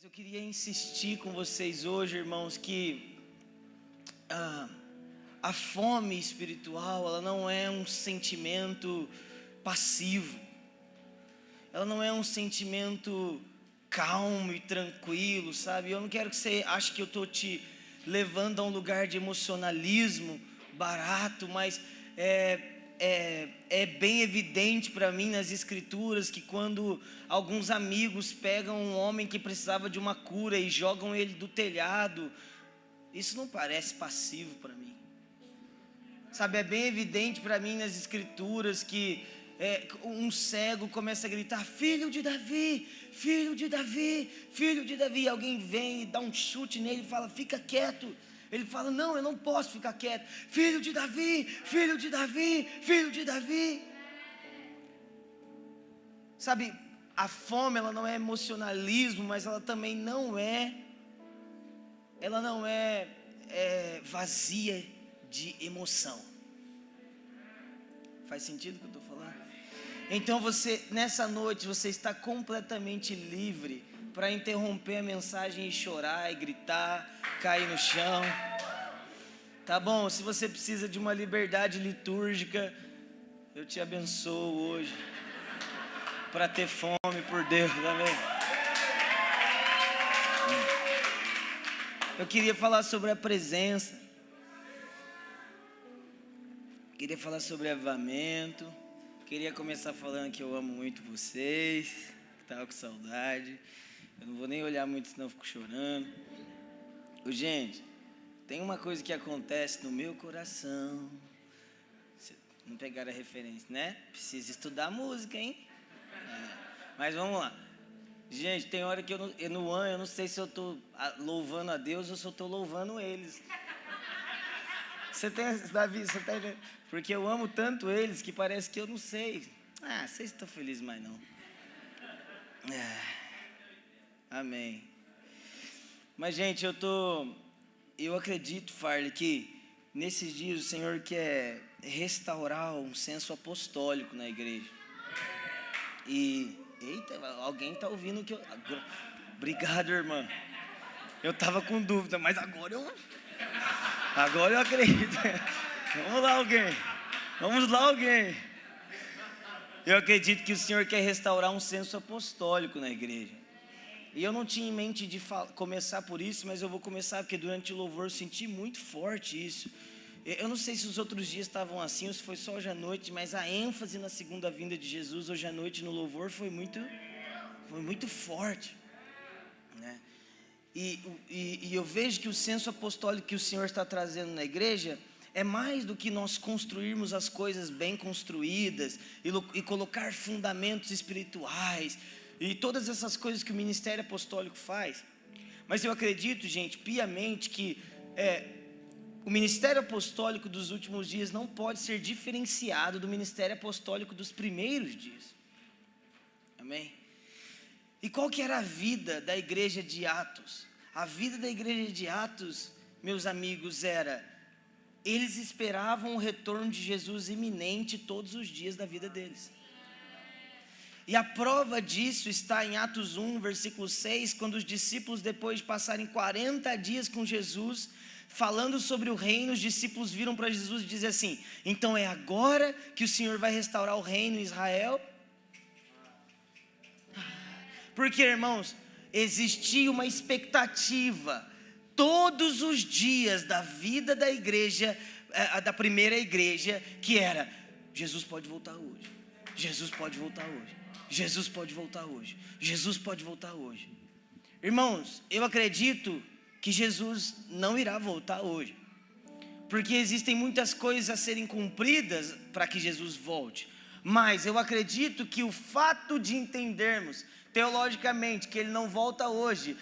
Mas eu queria insistir com vocês hoje, irmãos, que a fome espiritual, ela não é um sentimento passivo. Ela não é um sentimento calmo e tranquilo, sabe? Eu não quero que você ache que eu estou te levando a um lugar de emocionalismo barato, mas é bem evidente para mim nas escrituras que quando alguns amigos pegam um homem que precisava de uma cura e jogam ele do telhado, isso não parece passivo para mim, sabe? É bem evidente para mim nas escrituras que um cego começa a gritar: filho de Davi, filho de Davi, filho de Davi. Alguém vem e dá um chute nele e fala: fica quieto. Ele fala: não, eu não posso ficar quieto. Filho de Davi, filho de Davi, filho de Davi. Sabe, a fome, ela não é emocionalismo, mas ela também não é vazia de emoção. Faz sentido o que eu estou falando? Então você, nessa noite, você está completamente livre para interromper a mensagem e chorar, e gritar, cair no chão. Tá bom? Se você precisa de uma liberdade litúrgica, eu te abençoo hoje para ter fome por Deus, amém? Eu queria falar sobre a presença. Queria falar sobre avivamento. Queria começar falando que eu amo muito vocês, que estava com saudade. Eu não vou nem olhar muito, senão eu fico chorando. Gente, tem uma coisa que acontece no meu coração. Vocês não pegaram a referência, né? Precisa estudar música, hein? Mas vamos lá. Gente, tem hora que eu não sei se eu estou louvando a Deus ou se eu estou louvando eles. Davi, você está entendendo? Porque eu amo tanto eles que parece que eu não sei. Vocês estão felizes mais não. Amém. Mas, gente, eu acredito, Farley, que nesses dias o Senhor quer restaurar um senso apostólico na igreja. Eita, alguém está ouvindo que eu... Obrigado, irmã. Eu estava com dúvida, mas agora eu acredito. Vamos lá, alguém. Eu acredito que o Senhor quer restaurar um senso apostólico na igreja. E eu não tinha em mente de começar por isso, mas eu vou começar porque durante o louvor eu senti muito forte isso. Eu não sei se os outros dias estavam assim ou se foi só hoje à noite, mas a ênfase na segunda vinda de Jesus hoje à noite no louvor foi muito forte, né? E eu vejo que o senso apostólico que o Senhor está trazendo na igreja é mais do que nós construirmos as coisas bem construídas e colocar fundamentos espirituais e todas essas coisas que o ministério apostólico faz. Mas eu acredito, gente, piamente que o ministério apostólico dos últimos dias não pode ser diferenciado do ministério apostólico dos primeiros dias. Amém? E qual que era a vida da igreja de Atos? A vida da igreja de Atos, meus amigos, eles esperavam o retorno de Jesus iminente todos os dias da vida deles. E a prova disso está em Atos 1, versículo 6, quando os discípulos, depois de passarem 40 dias com Jesus, falando sobre o reino, os discípulos viram para Jesus e dizem assim: então é agora que o Senhor vai restaurar o reino em Israel? Porque, irmãos, existia uma expectativa todos os dias da vida da igreja, da primeira igreja, que era: Jesus pode voltar hoje, Jesus pode voltar hoje, Jesus pode voltar hoje, Jesus pode voltar hoje. Irmãos, eu acredito que Jesus não irá voltar hoje, porque existem muitas coisas a serem cumpridas para que Jesus volte. Mas eu acredito que o fato de entendermos teologicamente que Ele não volta hoje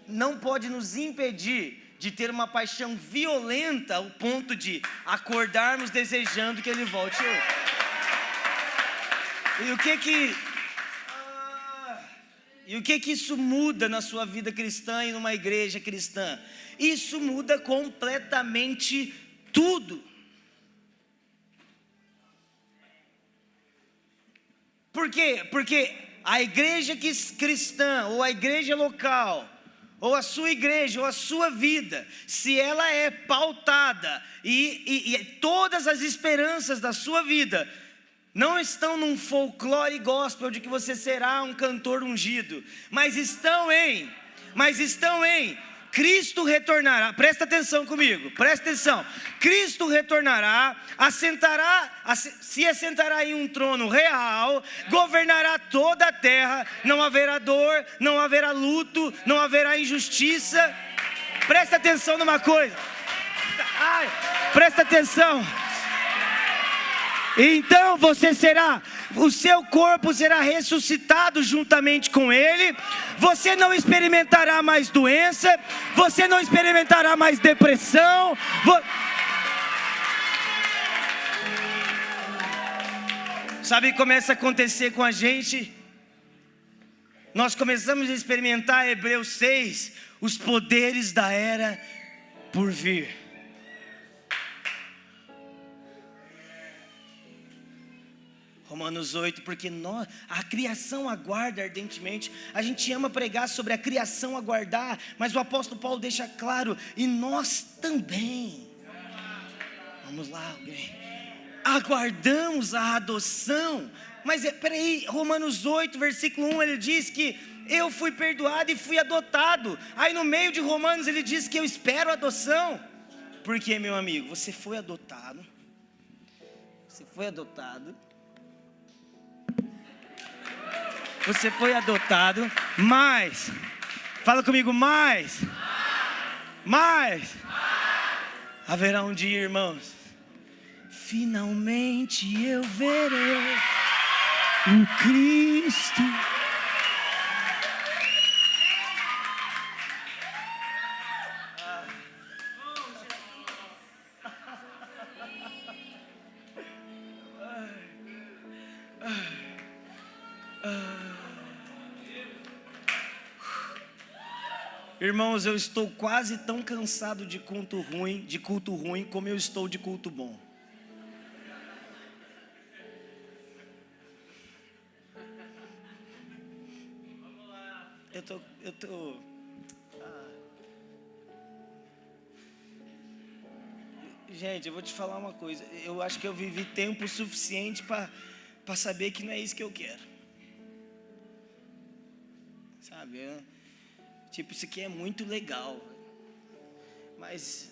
não pode nos impedir de ter uma paixão violenta ao ponto de acordarmos desejando que Ele volte hoje. E o que isso muda na sua vida cristã e numa igreja cristã? Isso muda completamente tudo. Por quê? Porque a igreja cristã ou a igreja local ou a sua igreja, ou a sua vida, se ela é pautada e todas as esperanças da sua vida não estão num folclore gospel de que você será um cantor ungido, mas estão em Cristo retornará. Presta atenção comigo, presta atenção. Cristo retornará, se assentará em um trono real, governará toda a terra, não haverá dor, não haverá luto, não haverá injustiça. Presta atenção numa coisa. Presta atenção. Então o seu corpo será ressuscitado juntamente com Ele. Você não experimentará mais doença, você não experimentará mais depressão. Sabe o que começa a acontecer com a gente? Nós começamos a experimentar, Hebreus 6, os poderes da era por vir. Romanos 8, porque a criação aguarda ardentemente. A gente ama pregar sobre a criação aguardar, mas o apóstolo Paulo deixa claro, e nós também. Vamos lá, alguém. Aguardamos a adoção. Mas peraí, Romanos 8, versículo 1, ele diz que eu fui perdoado e fui adotado. Aí no meio de Romanos ele diz que eu espero a adoção. Porque, meu amigo, você foi adotado. Você foi adotado. Você foi adotado, mas, fala comigo, mas, haverá um dia, irmãos, finalmente eu verei o Cristo. Irmãos, eu estou quase tão cansado de culto ruim, como eu estou de culto bom. Gente, eu vou te falar uma coisa. Eu acho que eu vivi tempo suficiente para saber que não é isso que eu quero. Sabe? Tipo, isso aqui é muito legal, mas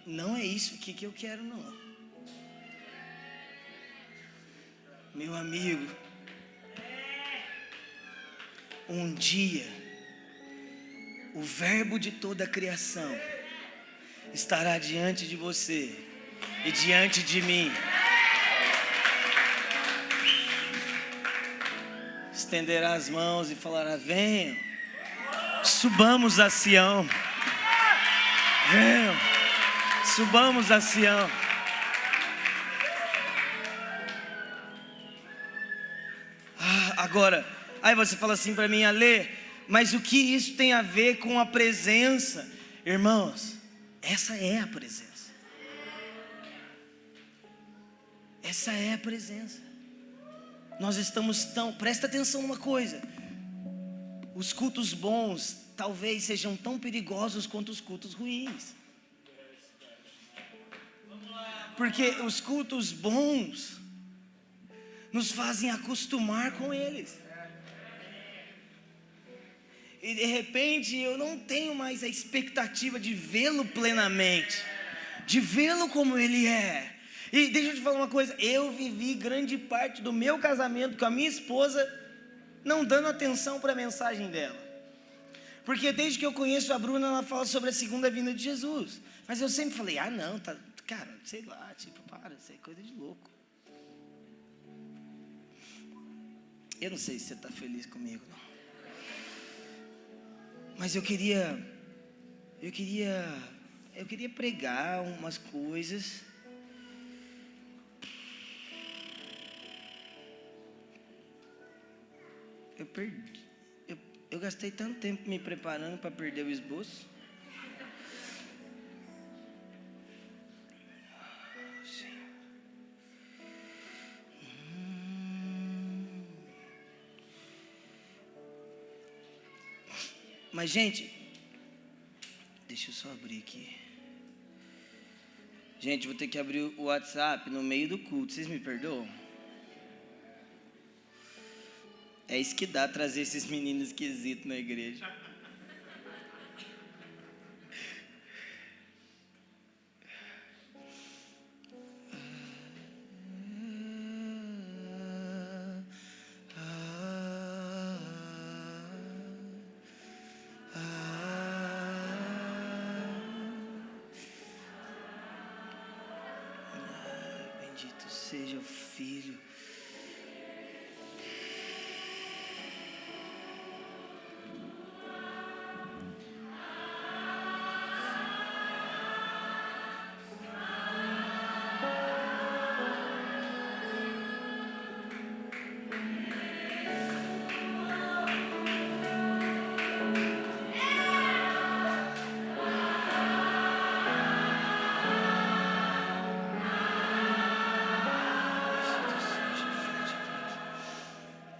não é isso aqui que eu quero, não. Meu amigo, um dia, o verbo de toda a criação estará diante de você e diante de mim. Estenderá as mãos e falará: venham, subamos a Sião. Venham, subamos a Sião. Agora, aí você fala assim para mim: Alê, mas o que isso tem a ver com a presença? Irmãos, essa é a presença. Essa é a presença. Nós estamos presta atenção numa coisa. Os cultos bons talvez sejam tão perigosos quanto os cultos ruins. Porque os cultos bons nos fazem acostumar com eles. E de repente eu não tenho mais a expectativa de vê-lo plenamente, de vê-lo como ele é. E deixa eu te falar uma coisa, eu vivi grande parte do meu casamento com a minha esposa não dando atenção para a mensagem dela. Porque desde que eu conheço a Bruna, ela fala sobre a segunda vinda de Jesus. Mas eu sempre falei: não, cara, sei lá, tipo, para, isso é coisa de louco. Eu não sei se você está feliz comigo, não. Mas eu queria pregar umas coisas. Eu gastei tanto tempo me preparando para perder o esboço. Mas, gente, Deixa eu só abrir aqui. Gente, vou ter que abrir o WhatsApp no meio do culto. Vocês me perdoam? É isso que dá trazer esses meninos esquisitos na igreja. Bendito seja o Filho.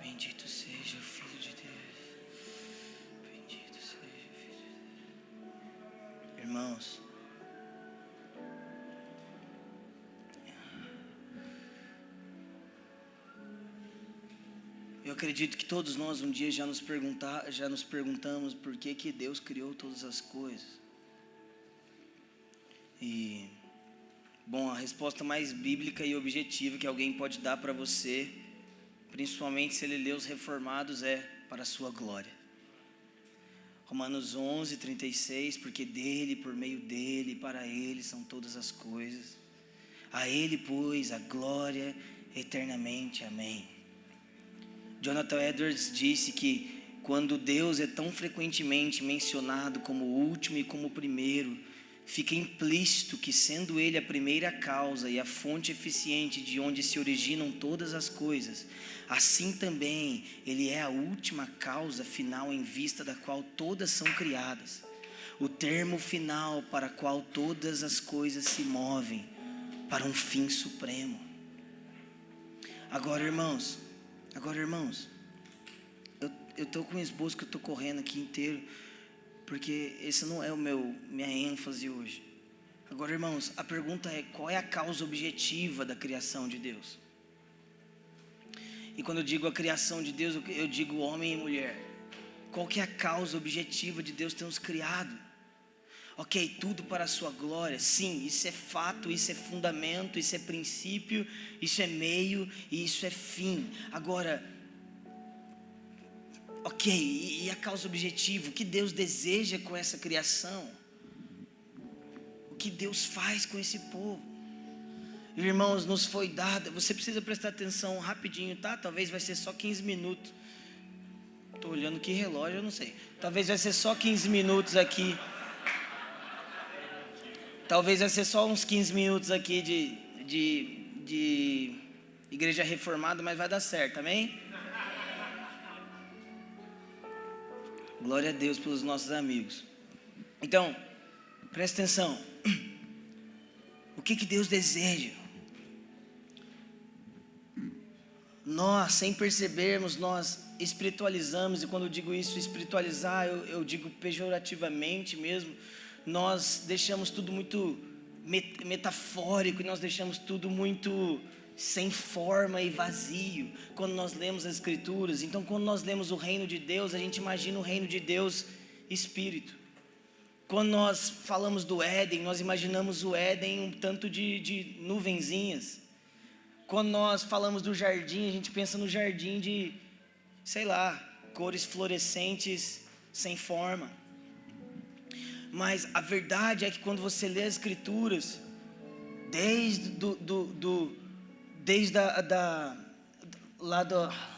Bendito seja o Filho de Deus. Bendito seja o Filho de Deus. Irmãos, eu acredito que todos nós um dia já nos perguntamos por que Deus criou todas as coisas. E, bom, a resposta mais bíblica e objetiva que alguém pode dar para você, principalmente se ele lê os Reformados, é para a sua glória. Romanos 11:36, porque dele, por meio dele, para ele são todas as coisas. A ele, pois, a glória eternamente. Amém. Jonathan Edwards disse que quando Deus é tão frequentemente mencionado como o último e como o primeiro, fica implícito que, sendo ele a primeira causa e a fonte eficiente de onde se originam todas as coisas, assim também ele é a última causa final em vista da qual todas são criadas, o termo final para o qual todas as coisas se movem, para um fim supremo. Agora, irmãos, eu estou com um esboço que eu estou correndo aqui inteiro, porque esse não é minha ênfase hoje. Agora, irmãos, a pergunta é: qual é a causa objetiva da criação de Deus? E quando eu digo a criação de Deus, eu digo homem e mulher. Qual que é a causa objetiva de Deus ter nos criado? Ok, tudo para a sua glória. Sim, isso é fato, isso é fundamento, isso é princípio, isso é meio e isso é fim. Agora, ok, e a causa objetiva? O que Deus deseja com essa criação? O que Deus faz com esse povo? Irmãos, nos foi dada. Você precisa prestar atenção rapidinho, tá? Talvez vai ser só 15 minutos. Estou olhando que relógio, eu não sei. Talvez vai ser só 15 minutos aqui. Talvez vai ser só uns 15 minutos aqui de igreja reformada, mas vai dar certo, amém? Glória a Deus pelos nossos amigos. Então, presta atenção. O que Deus deseja? Nós, sem percebermos, nós espiritualizamos, e quando eu digo isso, espiritualizar, eu digo pejorativamente mesmo. Nós deixamos tudo muito metafórico, e nós deixamos tudo muito sem forma e vazio quando nós lemos as Escrituras. Então, quando nós lemos o reino de Deus, a gente imagina o reino de Deus Espírito. Quando nós falamos do Éden, nós imaginamos o Éden um tanto de nuvenzinhas. Quando nós falamos do jardim, a gente pensa no jardim de, sei lá, cores fluorescentes sem forma. Mas a verdade é que quando você lê as Escrituras,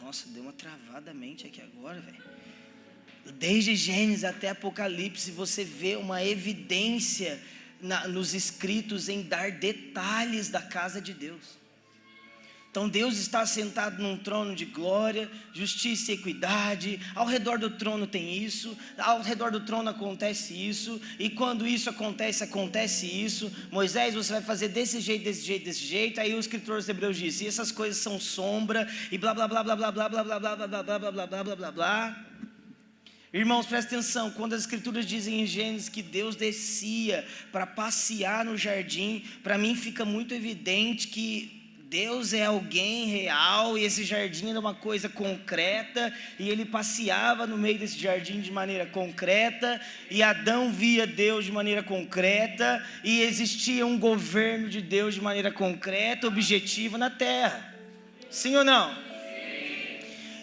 nossa, deu uma travada a mente aqui agora, velho. Desde Gênesis até Apocalipse, você vê uma evidência nos escritos em dar detalhes da casa de Deus. Então Deus está sentado num trono de glória, justiça e equidade. Ao redor do trono tem isso, ao redor do trono acontece isso, e quando isso acontece isso. Moisés, você vai fazer desse jeito, desse jeito, desse jeito. Aí o escritor dos Hebreus diz: e essas coisas são sombra, e blá blá blá blá blá blá blá blá blá blá blá blá blá blá blá blá blá blá. Irmãos, presta atenção, quando as escrituras dizem em Gênesis que Deus descia para passear no jardim, para mim fica muito evidente que Deus é alguém real, e esse jardim era uma coisa concreta, e ele passeava no meio desse jardim de maneira concreta, e Adão via Deus de maneira concreta, e existia um governo de Deus de maneira concreta, objetiva na terra. Sim ou não? Sim.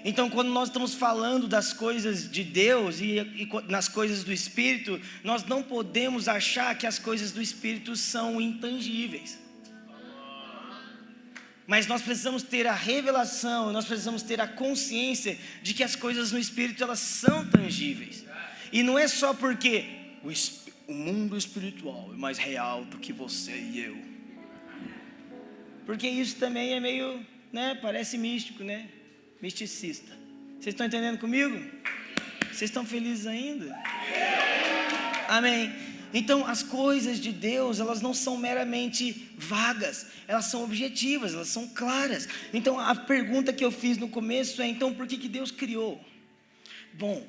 Então, quando nós estamos falando das coisas de Deus e nas coisas do Espírito, nós não podemos achar que as coisas do Espírito são intangíveis. Mas nós precisamos ter a revelação, nós precisamos ter a consciência de que as coisas no Espírito, elas são tangíveis. E não é só porque o mundo espiritual é mais real do que você e eu. Porque isso também é meio, parece místico, misticista. Vocês estão entendendo comigo? Vocês estão felizes ainda? Amém. Então, as coisas de Deus, elas não são meramente vagas, elas são objetivas, elas são claras. Então, a pergunta que eu fiz no começo é, então, por que Deus criou? Bom,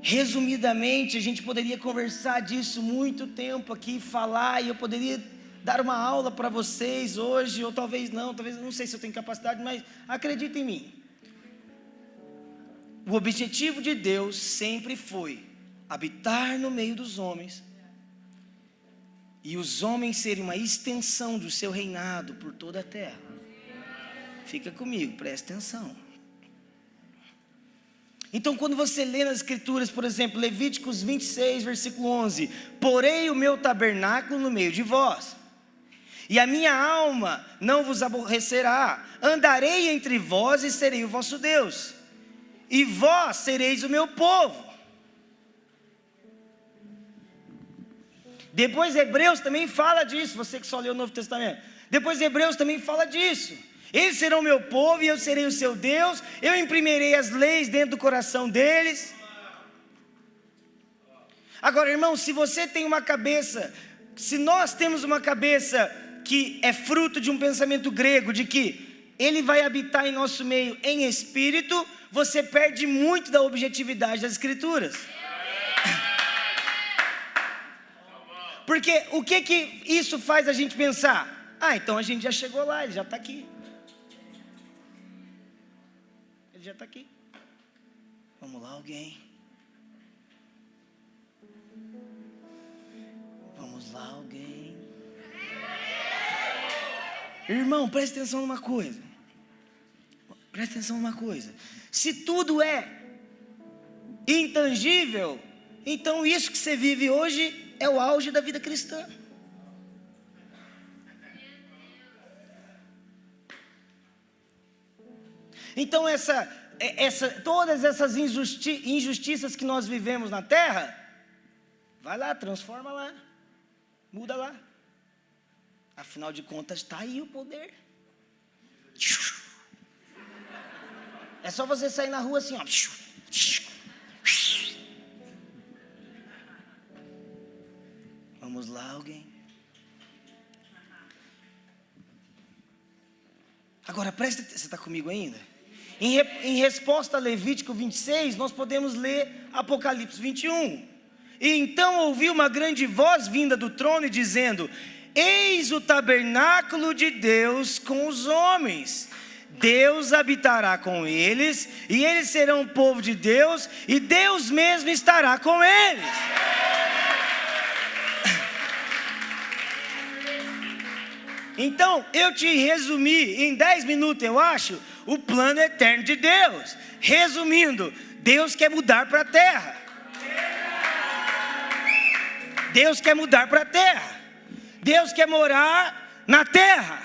resumidamente, a gente poderia conversar disso muito tempo aqui, falar, e eu poderia dar uma aula para vocês hoje, ou talvez não sei se eu tenho capacidade, mas acredita em mim. O objetivo de Deus sempre foi habitar no meio dos homens, e os homens serem uma extensão do seu reinado por toda a terra. Fica comigo, presta atenção. Então, quando você lê nas escrituras, por exemplo, Levíticos 26, versículo 11: porei o meu tabernáculo no meio de vós, e a minha alma não vos aborrecerá, andarei entre vós e serei o vosso Deus, e vós sereis o meu povo. Depois Hebreus também fala disso, você que só leu o Novo Testamento. Depois Hebreus também fala disso. Eles serão meu povo e eu serei o seu Deus. Eu imprimirei as leis dentro do coração deles. Agora, irmão, se você tem uma cabeça, se nós temos uma cabeça que é fruto de um pensamento grego, de que Ele vai habitar em nosso meio em espírito, você perde muito da objetividade das escrituras. Porque o que isso faz a gente pensar? Então a gente já chegou lá, ele já está aqui. Ele já está aqui. Vamos lá, alguém. Vamos lá, alguém. Irmão, presta atenção numa coisa. Presta atenção numa coisa. Se tudo é intangível, então isso que você vive hoje é o auge da vida cristã. Então todas essas injustiças que nós vivemos na terra, vai lá, transforma lá, muda lá. Afinal de contas, está aí o poder. É só você sair na rua assim, ó. Vamos lá, alguém. Agora presta atenção, você está comigo ainda? Em resposta a Levítico 26, nós podemos ler Apocalipse 21. E então ouvi uma grande voz vinda do trono e dizendo: eis o tabernáculo de Deus com os homens. Deus habitará com eles, e eles serão o povo de Deus, e Deus mesmo estará com eles. Então, eu te resumi em 10 minutos, eu acho, o plano eterno de Deus. Resumindo, Deus quer mudar para a terra. Deus quer mudar para a terra. Deus quer morar na terra.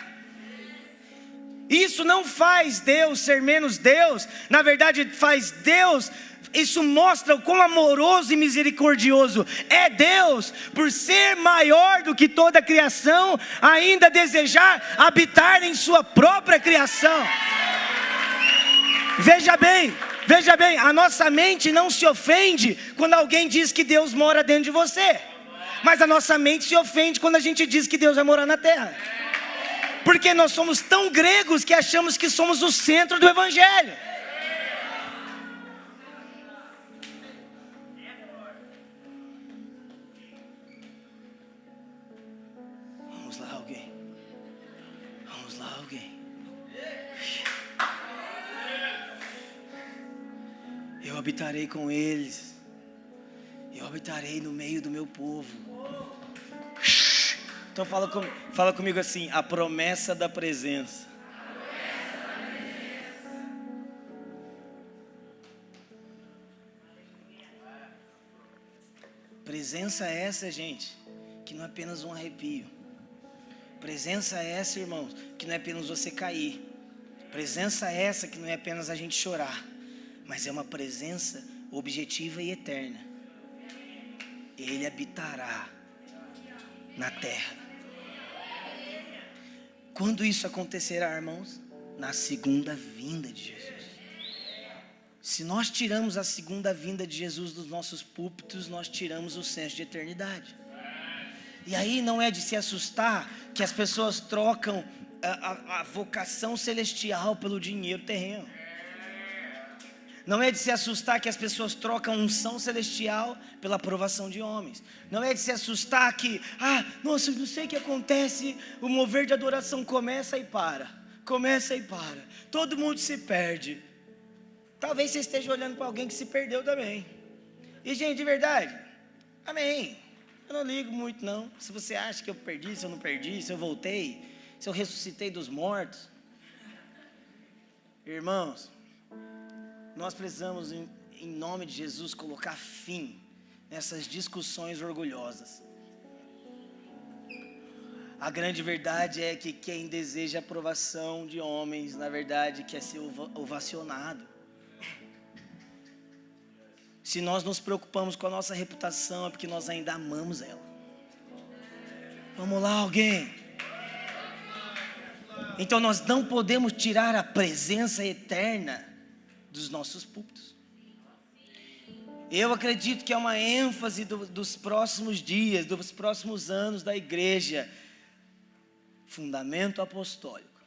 Isso não faz Deus ser menos Deus. Na verdade, faz Deus... Isso mostra o quão amoroso e misericordioso é Deus, por ser maior do que toda a criação, ainda desejar habitar em sua própria criação. Veja bem, a nossa mente não se ofende quando alguém diz que Deus mora dentro de você, mas a nossa mente se ofende quando a gente diz que Deus vai morar na terra, porque nós somos tão gregos que achamos que somos o centro do evangelho. alguém. Eu habitarei com eles. Eu habitarei no meio do meu povo. Então fala comigo assim: a promessa da presença. Presença é essa, gente, que não é apenas um arrepio. Presença é essa, irmãos, que não é apenas você cair. Presença é essa que não é apenas a gente chorar, mas é uma presença objetiva e eterna. Ele habitará na terra. Quando isso acontecerá, irmãos? Na segunda vinda de Jesus. Se nós tiramos a segunda vinda de Jesus dos nossos púlpitos, nós tiramos o senso de eternidade. E aí não é de se assustar que as pessoas trocam a vocação celestial pelo dinheiro terreno. Não é de se assustar que as pessoas trocam unção celestial pela aprovação de homens. Não é de se assustar que, nossa, não sei o que acontece, o mover de adoração começa e para. Todo mundo se perde. Talvez você esteja olhando para alguém que se perdeu também. E, gente, de verdade, amém. Eu não ligo muito, não. Se você acha que eu perdi, se eu não perdi, se eu voltei, se eu ressuscitei dos mortos. Irmãos, nós precisamos, em nome de Jesus, colocar fim nessas discussões orgulhosas. A grande verdade é que quem deseja aprovação de homens, na verdade, quer ser ovacionado. Se nós nos preocupamos com a nossa reputação, é porque nós ainda amamos ela. Vamos lá, alguém. Então nós não podemos tirar a presença eterna dos nossos púlpitos. Eu acredito que é uma ênfase dos próximos dias, dos próximos anos da igreja. Fundamento apostólico.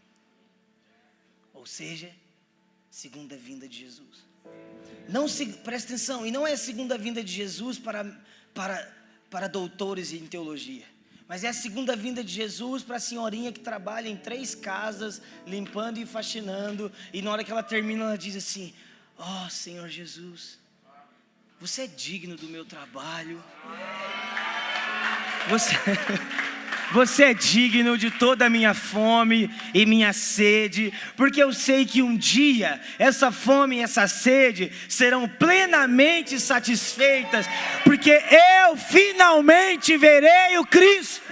Ou seja, segunda vinda de Jesus. Presta atenção, e não é a segunda vinda de Jesus para doutores em teologia, mas é a segunda vinda de Jesus para a senhorinha que trabalha em 3 casas, limpando e faxinando, e na hora que ela termina, ela diz assim: Senhor Jesus, você é digno do meu trabalho, você é digno de toda a minha fome e minha sede, porque eu sei que um dia essa fome e essa sede serão plenamente satisfeitas, porque eu finalmente verei o Cristo.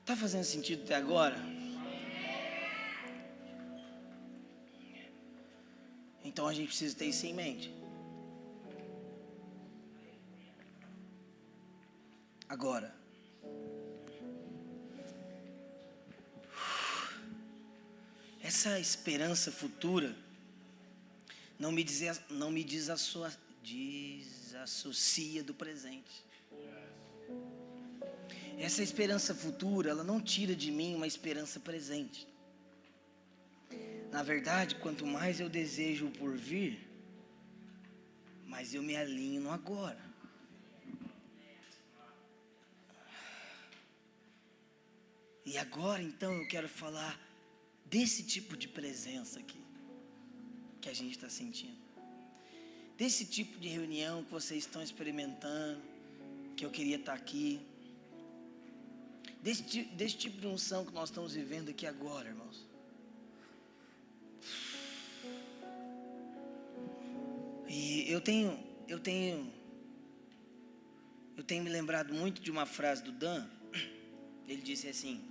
Tá fazendo sentido até agora? Então a gente precisa ter isso em mente. Agora, essa esperança futura não me desassocia do presente. Essa esperança futura, ela não tira de mim uma esperança presente. Na verdade, quanto mais eu desejo o porvir, mais eu me alinho no agora. E agora, então, eu quero falar desse tipo de presença aqui, que a gente está sentindo. Desse tipo de reunião que vocês estão experimentando, que eu queria estar aqui. Desse tipo de unção que nós estamos vivendo aqui agora, irmãos. E eu tenho me lembrado muito de uma frase do Dan. Ele disse assim: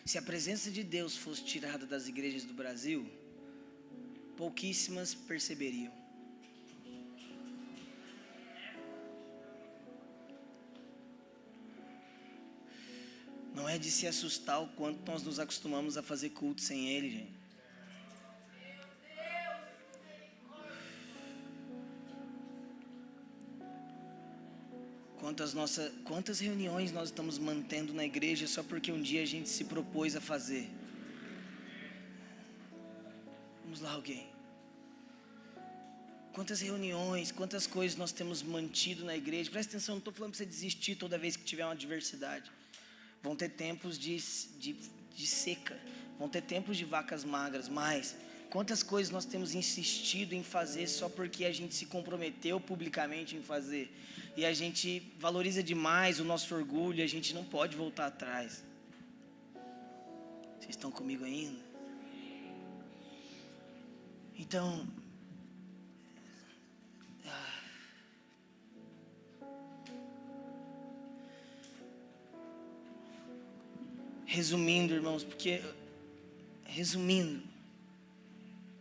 se a presença de Deus fosse tirada das igrejas do Brasil, pouquíssimas perceberiam. Não é de se assustar o quanto nós nos acostumamos a fazer culto sem Ele, gente. Quantas reuniões nós estamos mantendo na igreja só porque um dia a gente se propôs a fazer? Vamos lá, alguém. Quantas reuniões, quantas coisas nós temos mantido na igreja. Presta atenção, não estou falando para você desistir toda vez que tiver uma adversidade. Vão ter tempos de seca, vão ter tempos de vacas magras, mas quantas coisas nós temos insistido em fazer só porque a gente se comprometeu publicamente em fazer. E a gente valoriza demais o nosso orgulho, a gente não pode voltar atrás. Vocês estão comigo ainda? Então, resumindo, irmãos,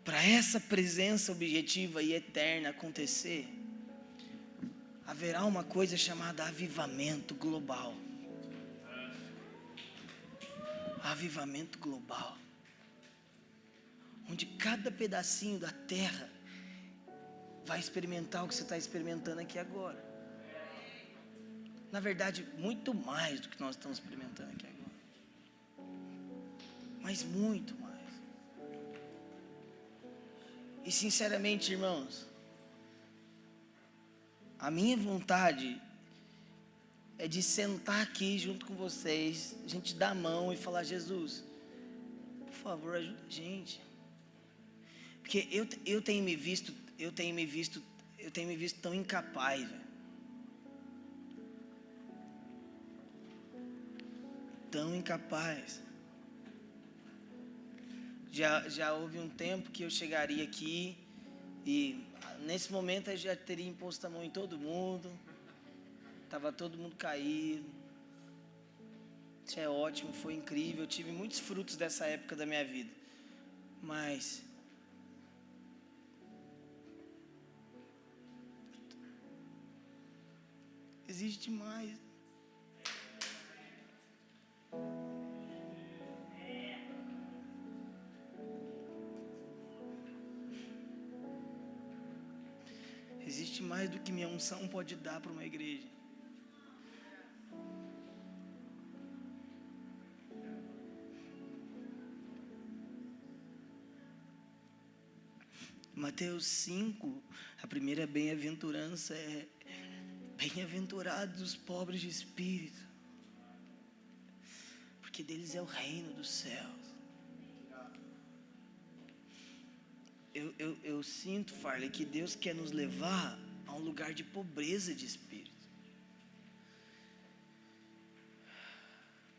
para essa presença objetiva e eterna acontecer, haverá uma coisa chamada avivamento global. Avivamento global. Onde cada pedacinho da terra vai experimentar o que você está experimentando aqui agora. Na verdade, muito mais do que nós estamos experimentando aqui agora. Mas muito mais. E sinceramente, irmãos, a minha vontade é de sentar aqui junto com vocês, a gente dar a mão e falar: Jesus, por favor, ajuda a gente. Porque eu tenho me visto tão incapaz, velho. Tão incapaz. Já houve um tempo que eu chegaria aqui e nesse momento eu já teria imposto a mão em todo mundo. Estava todo mundo caído. Isso é ótimo, foi incrível. Eu tive muitos frutos dessa época da minha vida. Mas existe mais. Existe mais do que minha unção pode dar para uma igreja. Mateus 5, a primeira bem-aventurança é: bem-aventurados os pobres de espírito, porque deles é o reino dos céus. Eu sinto, Farley, que Deus quer nos levar a um lugar de pobreza de espírito.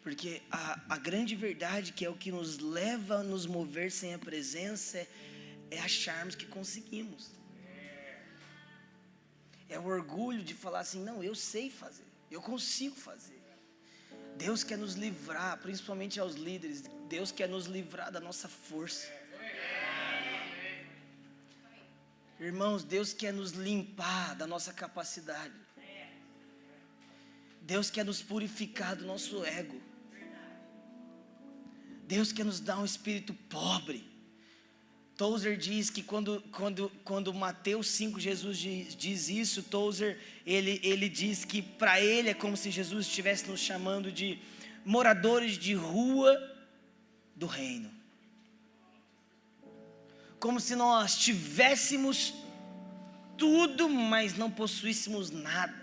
Porque a grande verdade, que é o que nos leva a nos mover sem a presença, é acharmos que conseguimos. É o orgulho de falar assim: não, eu sei fazer, eu consigo fazer. Deus quer nos livrar, principalmente aos líderes, Deus quer nos livrar da nossa força. Irmãos, Deus quer nos limpar da nossa capacidade. Deus quer nos purificar do nosso ego. Deus quer nos dar um espírito pobre. Tozer diz que quando Mateus 5, Jesus diz isso, Tozer, ele diz que para ele é como se Jesus estivesse nos chamando de moradores de rua do reino. Como se nós tivéssemos tudo, mas não possuíssemos nada.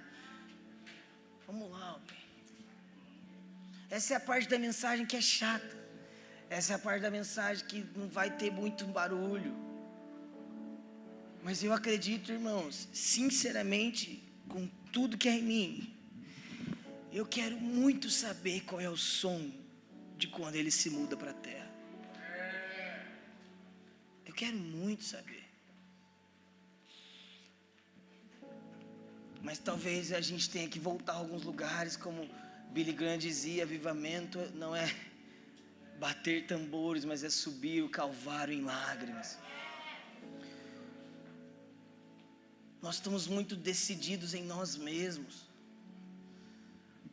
Vamos lá, homem. Essa é a parte da mensagem que é chata. Essa é a parte da mensagem que não vai ter muito barulho. Mas eu acredito, irmãos, sinceramente, com tudo que é em mim, eu quero muito saber qual é o som de quando ele se muda para a terra. Eu quero muito saber. Mas talvez a gente tenha que voltar a alguns lugares, como Billy Graham dizia: avivamento não é bater tambores, mas é subir o Calvário em lágrimas. Nós estamos muito decididos em nós mesmos.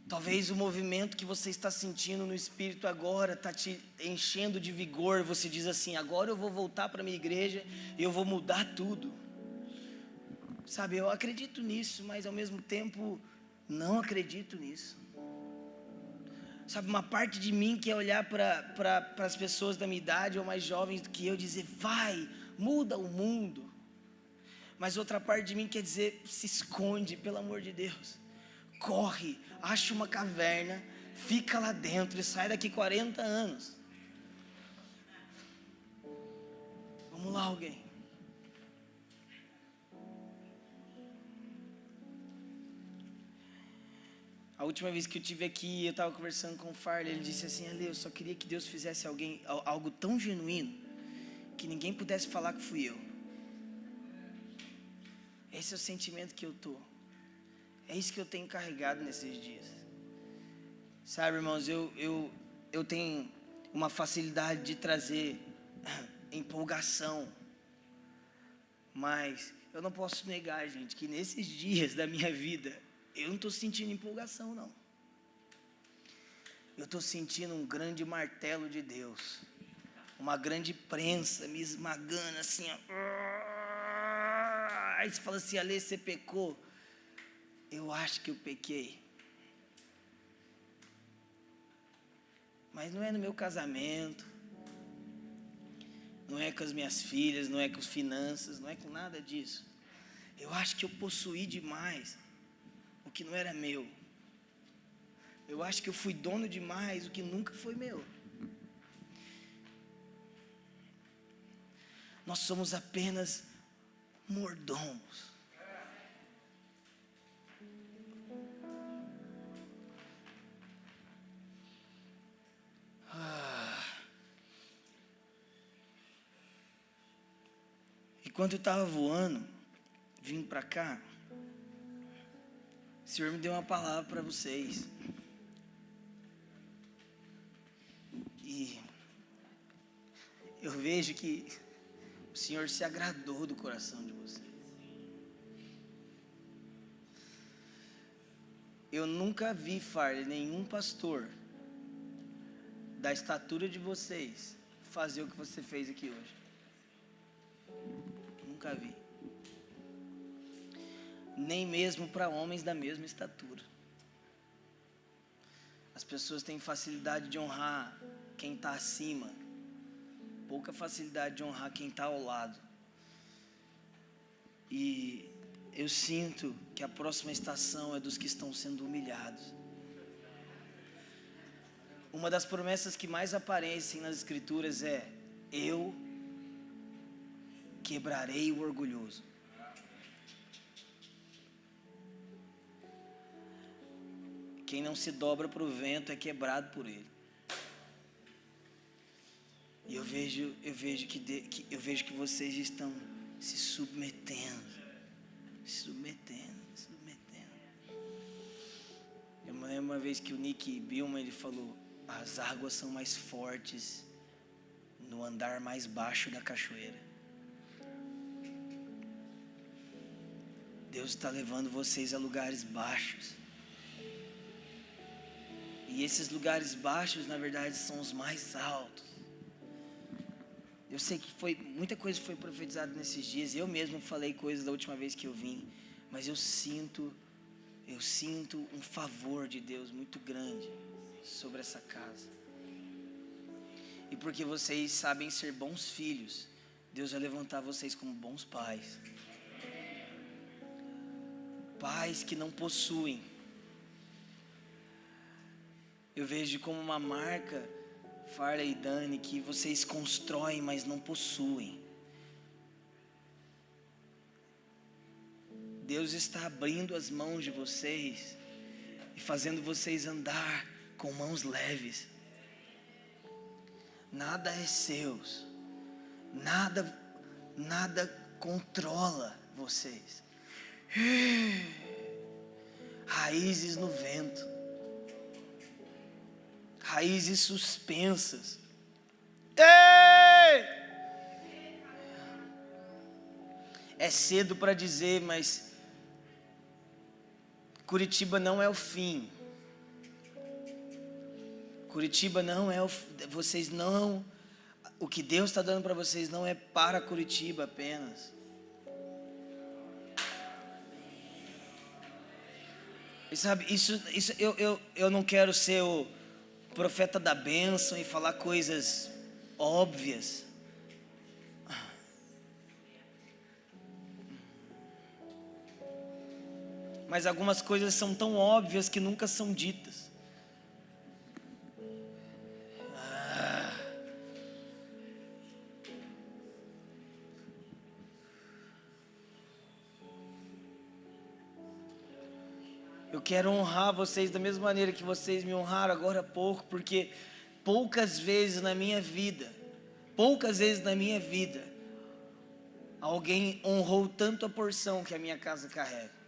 Talvez o movimento que você está sentindo no Espírito agora está te enchendo de vigor. Você diz assim: agora eu vou voltar para a minha igreja e eu vou mudar tudo. Sabe, eu acredito nisso, mas ao mesmo tempo não acredito nisso. Sabe, uma parte de mim quer olhar para as pessoas da minha idade ou mais jovens do que eu e dizer: vai, muda o mundo. Mas outra parte de mim quer dizer, se esconde, pelo amor de Deus. Corre, acha uma caverna, fica lá dentro e sai daqui 40 anos. Vamos lá, alguém. A última vez que eu estive aqui, eu estava conversando com o Farley, ele disse assim, Ale, eu só queria que Deus fizesse algo tão genuíno, que ninguém pudesse falar que fui eu. Esse é o sentimento que eu estou. É isso que eu tenho carregado nesses dias. Sabe, irmãos, eu tenho uma facilidade de trazer empolgação. Mas eu não posso negar, gente, que nesses dias da minha vida, eu não estou sentindo empolgação, não. Eu estou sentindo um grande martelo de Deus. Uma grande prensa me esmagando assim, ó. Aí você fala assim, Ale, você pecou. Eu acho que eu pequei. Mas não é no meu casamento. Não é com as minhas filhas, não é com as finanças, não é com nada disso. Eu acho que eu possuí demais o que não era meu. Eu acho que eu fui dono demais o que nunca foi meu. Nós somos apenas mordomos. Enquanto eu estava voando, vindo para cá, o Senhor me deu uma palavra para vocês. E eu vejo que o Senhor se agradou do coração de vocês. Eu nunca vi, Farley, nenhum pastor da estatura de vocês fazer o que você fez aqui hoje. Nunca vi. Nem mesmo para homens da mesma estatura. As pessoas têm facilidade de honrar quem está acima, pouca facilidade de honrar quem está ao lado. E eu sinto que a próxima estação é dos que estão sendo humilhados. Uma das promessas que mais aparecem nas Escrituras é: eu quebrarei o orgulhoso. Quem não se dobra para o vento é quebrado por ele. E eu vejo que vocês estão se submetendo. Eu me lembro uma vez que o Nick Billman, ele falou: as águas são mais fortes no andar mais baixo da cachoeira. Deus está levando vocês a lugares baixos. E esses lugares baixos, na verdade, são os mais altos. Eu sei que muita coisa foi profetizada nesses dias. Eu mesmo falei coisas da última vez que eu vim. Mas eu sinto um favor de Deus muito grande sobre essa casa. E porque vocês sabem ser bons filhos, Deus vai levantar vocês como bons pais. Pais que não possuem. Eu vejo como uma marca, Farley e Dani, que vocês constroem, mas não possuem. Deus está abrindo as mãos de vocês e fazendo vocês andar com mãos leves. Nada é seus. Nada controla vocês. Raízes no vento. Raízes suspensas. Ei! É cedo para dizer, mas Curitiba não é o fim. Curitiba não é o vocês não. O que Deus está dando para vocês não é para Curitiba apenas. E sabe, eu não quero ser o profeta da bênção e falar coisas óbvias. mas algumas coisas são tão óbvias que nunca são ditas. Eu quero honrar vocês da mesma maneira que vocês me honraram agora há pouco, porque poucas vezes na minha vida, alguém honrou tanto a porção que a minha casa carrega.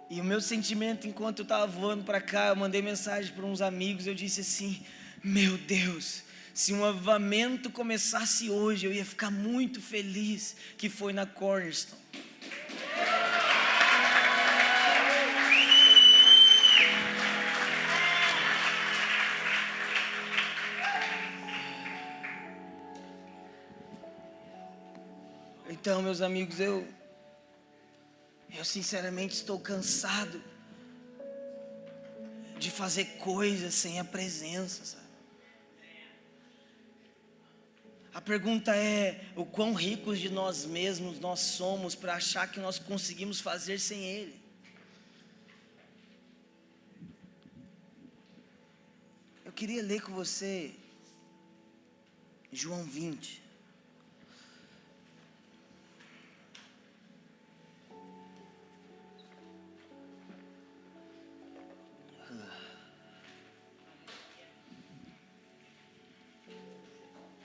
E o meu sentimento, enquanto eu estava voando para cá, eu mandei mensagem para uns amigos, eu disse assim: meu Deus, se um avivamento começasse hoje, eu ia ficar muito feliz, que foi na Cornerstone. Então, meus amigos, eu sinceramente estou cansado de fazer coisas sem a presença, sabe? A pergunta é: o quão ricos de nós mesmos nós somos para achar que nós conseguimos fazer sem Ele? Eu queria ler com você João 20.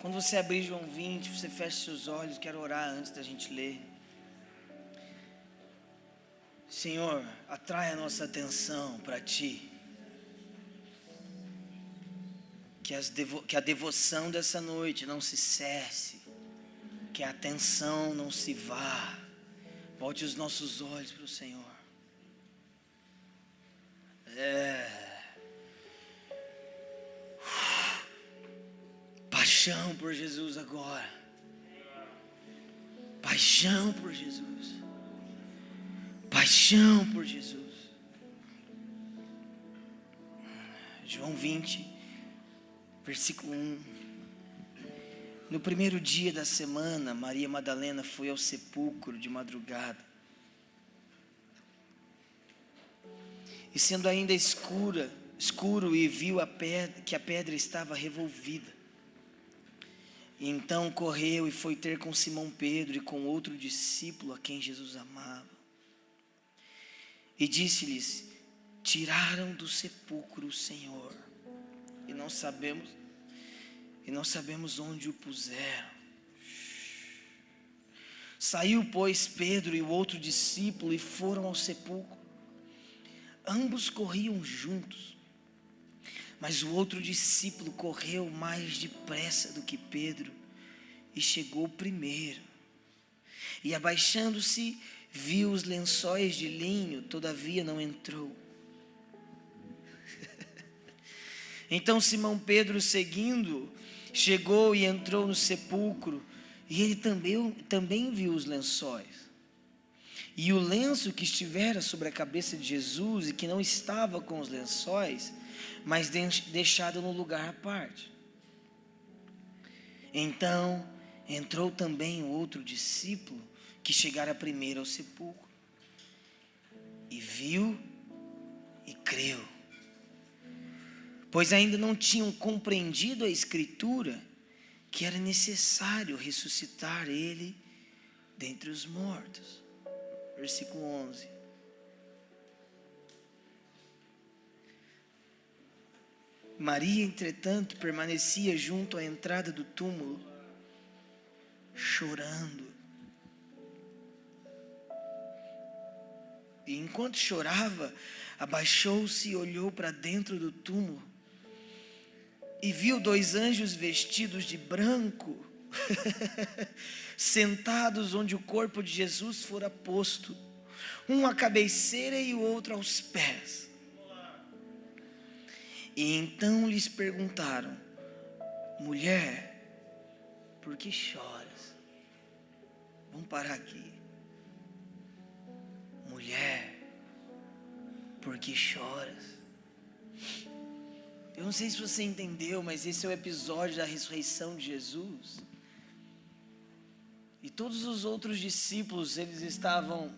Quando você abrir João 20, você fecha seus olhos, quero orar antes da gente ler. Senhor, atrai a nossa atenção para Ti. Que a devoção dessa noite não se cesse, que a atenção não se vá. Volte os nossos olhos para o Senhor. Paixão por Jesus agora. Paixão por Jesus. Paixão por Jesus. João 20, versículo 1. No primeiro dia da semana, Maria Madalena foi ao sepulcro de madrugada. E sendo ainda escuro, e viu que a pedra estava revolvida. E então correu e foi ter com Simão Pedro e com outro discípulo a quem Jesus amava. E disse-lhes: tiraram do sepulcro o Senhor, e não sabemos onde o puseram. Saiu, pois, Pedro e o outro discípulo e foram ao sepulcro. Ambos corriam juntos, mas o outro discípulo correu mais depressa do que Pedro e chegou primeiro. E abaixando-se, viu os lençóis de linho, todavia não entrou. Então Simão Pedro, seguindo, chegou e entrou no sepulcro, e ele também viu os lençóis. E o lenço que estivera sobre a cabeça de Jesus, e que não estava com os lençóis, mas deixado no lugar à parte. Então entrou também o outro discípulo, que chegara primeiro ao sepulcro, e viu e creu, pois ainda não tinham compreendido a Escritura, que era necessário ressuscitar ele dentre os mortos. Versículo 11. Maria, entretanto, permanecia junto à entrada do túmulo, chorando. E enquanto chorava, abaixou-se e olhou para dentro do túmulo, e viu 2 anjos vestidos de branco, sentados onde o corpo de Jesus fora posto, um à cabeceira e o outro aos pés. E então lhes perguntaram: mulher, por que choras? Vamos parar aqui. Mulher, por que choras? Eu não sei se você entendeu, mas esse é o episódio da ressurreição de Jesus. E todos os outros discípulos, eles estavam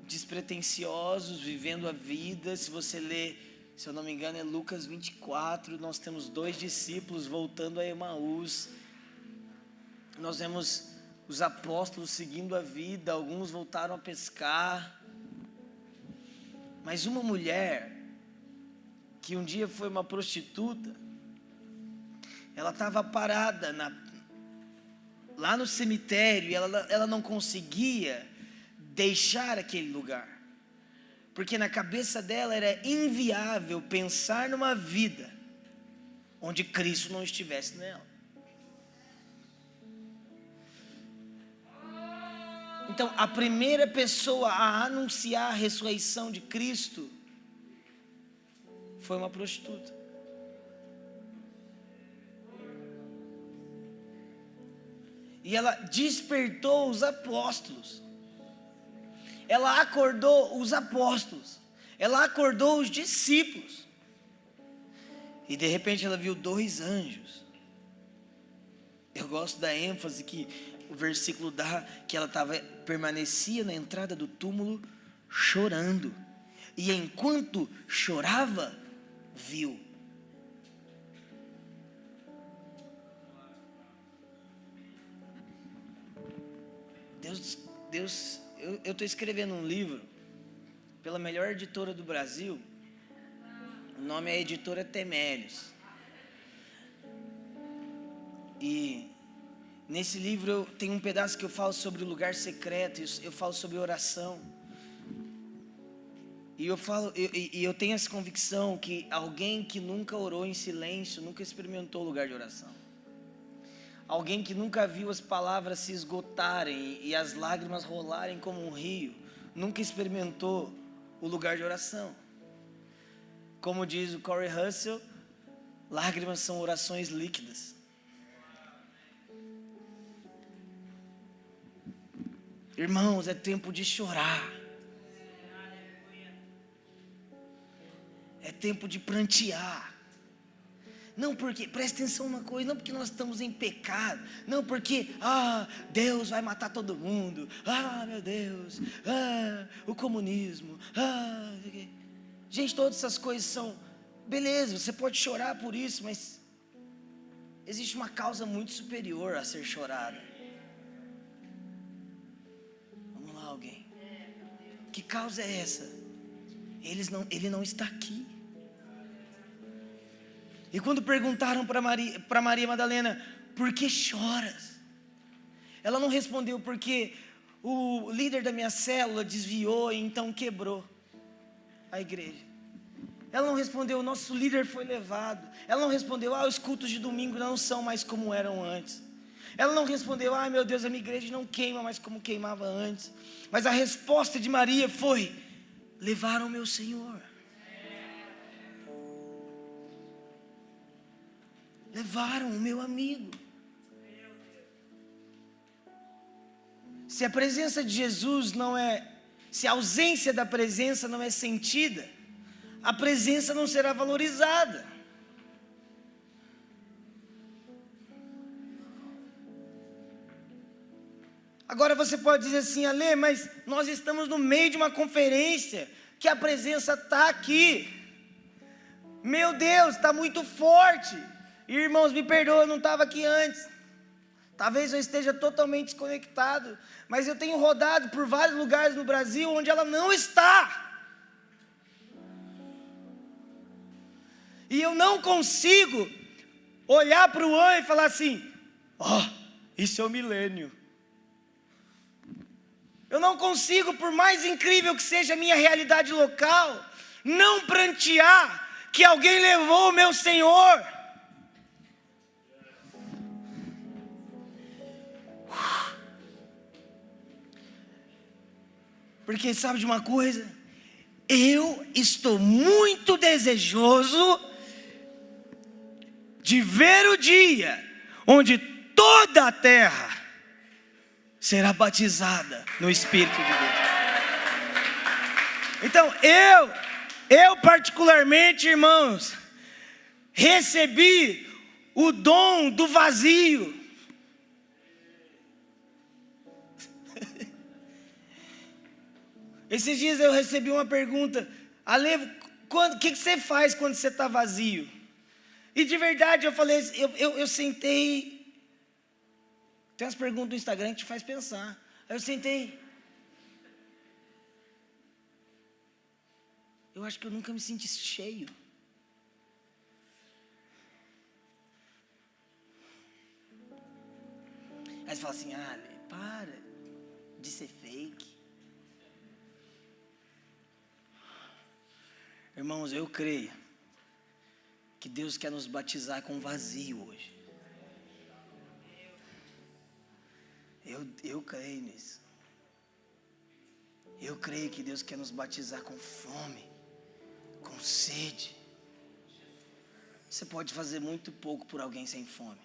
despretensiosos, vivendo a vida. Se você ler, se eu não me engano, é Lucas 24, nós temos 2 discípulos voltando a Emaús. Nós vemos os apóstolos seguindo a vida, alguns voltaram a pescar. Mas uma mulher, que um dia foi uma prostituta, ela estava parada lá no cemitério, e ela não conseguia deixar aquele lugar, porque na cabeça dela era inviável pensar numa vida onde Cristo não estivesse nela. Então, a primeira pessoa a anunciar a ressurreição de Cristo foi uma prostituta. E ela despertou os apóstolos. Ela acordou os apóstolos. Ela acordou os discípulos. E de repente ela viu 2 anjos. Eu gosto da ênfase que o versículo dá, que ela permanecia na entrada do túmulo chorando. E enquanto chorava, viu. Deus, eu estou escrevendo um livro pela melhor editora do Brasil. O nome é Editora Temélios. E nesse livro tem um pedaço que eu falo sobre o lugar secreto, eu falo sobre oração. E eu tenho essa convicção que alguém que nunca orou em silêncio, nunca experimentou o lugar de oração. Alguém que nunca viu as palavras se esgotarem e as lágrimas rolarem como um rio, nunca experimentou o lugar de oração. Como diz o Corey Russell, lágrimas são orações líquidas. Irmãos, é tempo de chorar. É tempo de prantear. Não porque, presta atenção uma coisa, não porque nós estamos em pecado, não porque, Deus vai matar todo mundo, meu Deus, o comunismo, gente, todas essas coisas são, beleza, você pode chorar por isso, mas existe uma causa muito superior a ser chorada. Vamos lá, alguém. Que causa é essa? Ele não está aqui. E quando perguntaram para Maria Madalena, por que choras? Ela não respondeu porque o líder da minha célula desviou e então quebrou a igreja. Ela não respondeu, o nosso líder foi levado. Ela não respondeu, os cultos de domingo não são mais como eram antes. Ela não respondeu, meu Deus, a minha igreja não queima mais como queimava antes. Mas a resposta de Maria foi, levaram meu Senhor. Levaram o meu amigo. Se a presença de Jesus se a ausência da presença não é sentida, a presença não será valorizada. Agora você pode dizer assim, Ale, mas nós estamos no meio de uma conferência, que a presença está aqui. Meu Deus, está muito forte. Irmãos, me perdoa, eu não estava aqui antes. Talvez eu esteja totalmente desconectado, mas eu tenho rodado por vários lugares no Brasil onde ela não está. E eu não consigo olhar para o ano e falar assim, isso é o milênio. Eu não consigo, por mais incrível que seja a minha realidade local, não prantear que alguém levou o meu Senhor. Porque sabe de uma coisa? Eu estou muito desejoso de ver o dia onde toda a terra será batizada no Espírito de Deus. Então eu particularmente, irmãos, recebi o dom do vazio. Esses dias eu recebi uma pergunta: Ale, o que você faz quando você está vazio? E de verdade eu falei, eu sentei. Tem umas perguntas no Instagram que te faz pensar. Aí eu sentei. Eu acho que eu nunca me senti cheio. Aí você fala assim: Ale, para de ser fake. Irmãos, eu creio que Deus quer nos batizar com vazio hoje. Eu creio nisso. Eu creio que Deus quer nos batizar com fome, com sede. Você pode fazer muito pouco por alguém sem fome.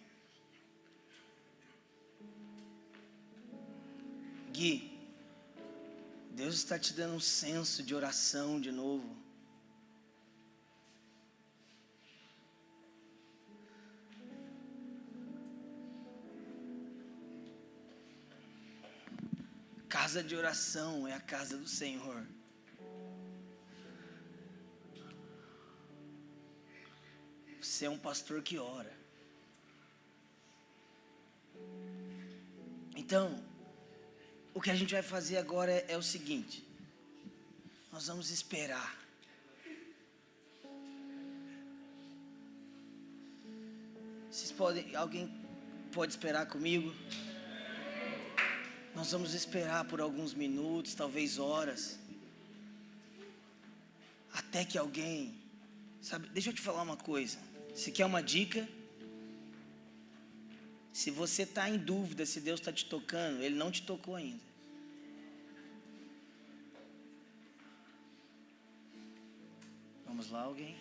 Gui, Deus está te dando um senso de oração de novo. Casa de oração é a casa do Senhor. Você é um pastor que ora. Então, o que a gente vai fazer agora é o seguinte: nós vamos esperar. Alguém pode esperar comigo? Nós vamos esperar por alguns minutos, talvez horas, até que alguém, sabe, deixa eu te falar uma coisa. Você quer uma dica? Se você está em dúvida se Deus está te tocando, Ele não te tocou ainda. Vamos lá, alguém?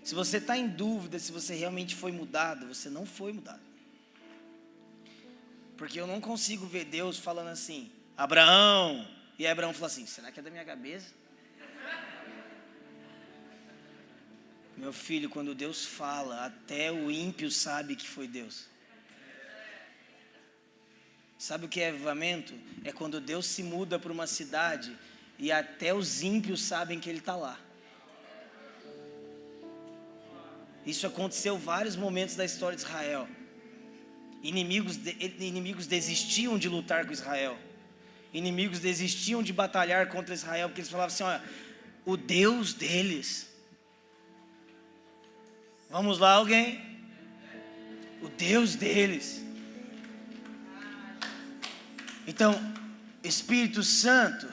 Se você está em dúvida se você realmente foi mudado, você não foi mudado. Porque eu não consigo ver Deus falando assim: Abraão. E aí Abraão falou assim: será que é da minha cabeça? Meu filho, quando Deus fala, até o ímpio sabe que foi Deus. Sabe o que é avivamento? É quando Deus se muda para uma cidade e até os ímpios sabem que Ele está lá. Isso aconteceu em vários momentos da história de Israel. Inimigos desistiam de lutar com Israel. Inimigos desistiam de batalhar contra Israel, porque eles falavam assim: olha, o Deus deles. Vamos lá, alguém? O Deus deles. Então, Espírito Santo,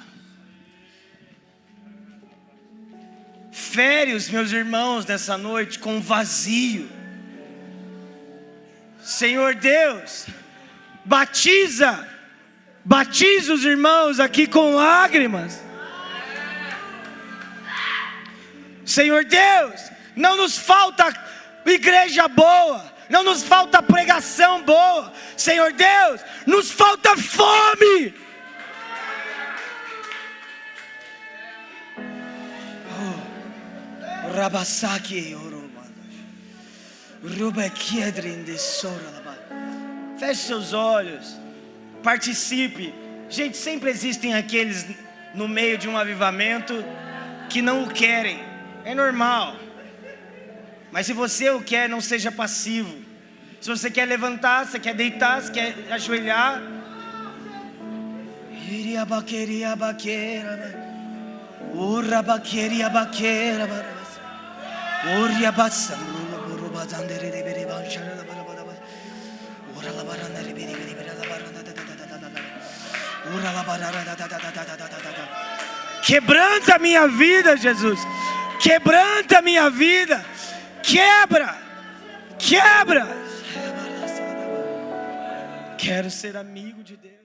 fere os meus irmãos nessa noite com vazio. Senhor Deus, batiza os irmãos aqui com lágrimas. Senhor Deus, não nos falta igreja boa, não nos falta pregação boa. Senhor Deus, nos falta fome. Rabasaki feche seus olhos, participe. Gente, sempre existem aqueles no meio de um avivamento que não o querem, é normal. Mas se você o quer, não seja passivo. Se você quer levantar, se quer deitar, se quer ajoelhar, quebranta a minha vida, Jesus. Quebranta a minha vida. Quebra. Quero ser amigo de Deus.